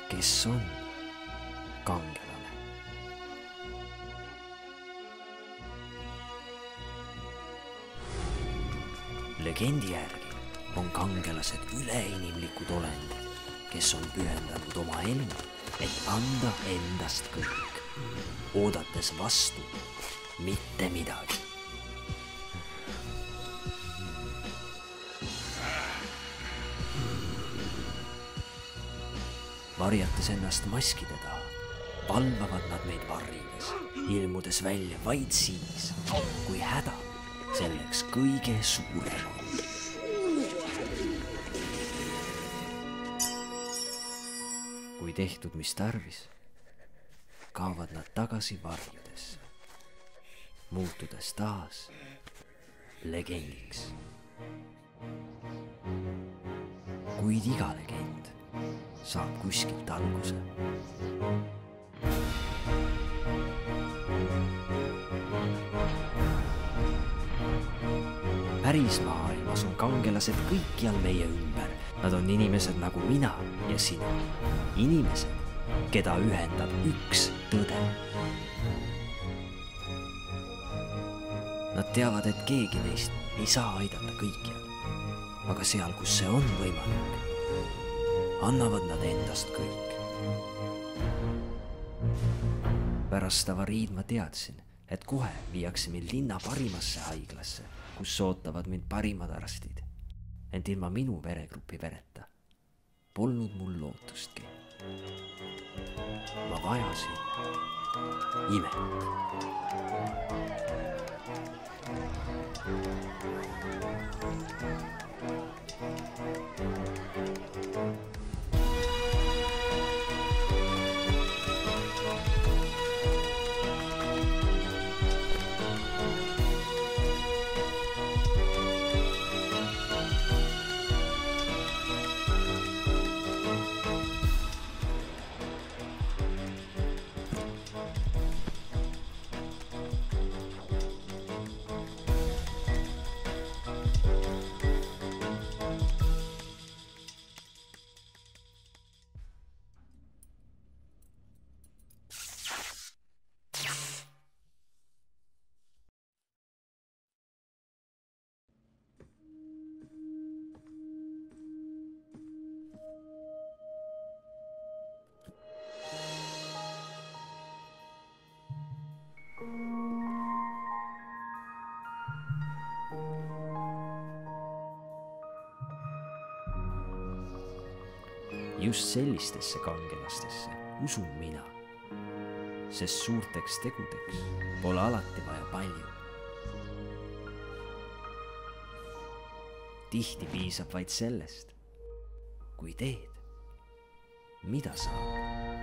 kes on kangelane? Legendi järgi on kangelased üleinimlikud olendid, kes on pühendanud oma elu, et anda endast kõik, oodates vastu mitte midagi. Varjates ennast maskide taha, valvavad nad meid varjudes, ilmudes välja vaid siis, kui häda selleks kõige suurem on. Kui tehtud mis tarvis, kaovad nad tagasi varjudesse, muutudes taas legendiks. Kuid iga legend saab kuskilt alguse. Päris maailmas on kangelased kõikjal meie ümber. Nad on inimesed nagu mina ja sina. Inimesed, keda ühendab üks tõde. Nad teavad, et keegi neist ei saa aidata kõikjal. Aga seal, kus see on võimalik, annavad nad endast kõik. Pärast avariid ma teadsin, et kohe viiakse mind linna parimasse haiglasse, kus ootavad mind parimad arstid. Ent ilma minu veregrupi vereta polnud mul lootustki. Ma vajasin imet. Just sellistesse kangelastesse usun mina, sest suurteks tegudeks pole alati vaja palju. Tihti piisab vaid sellest, kui teed, mida saab.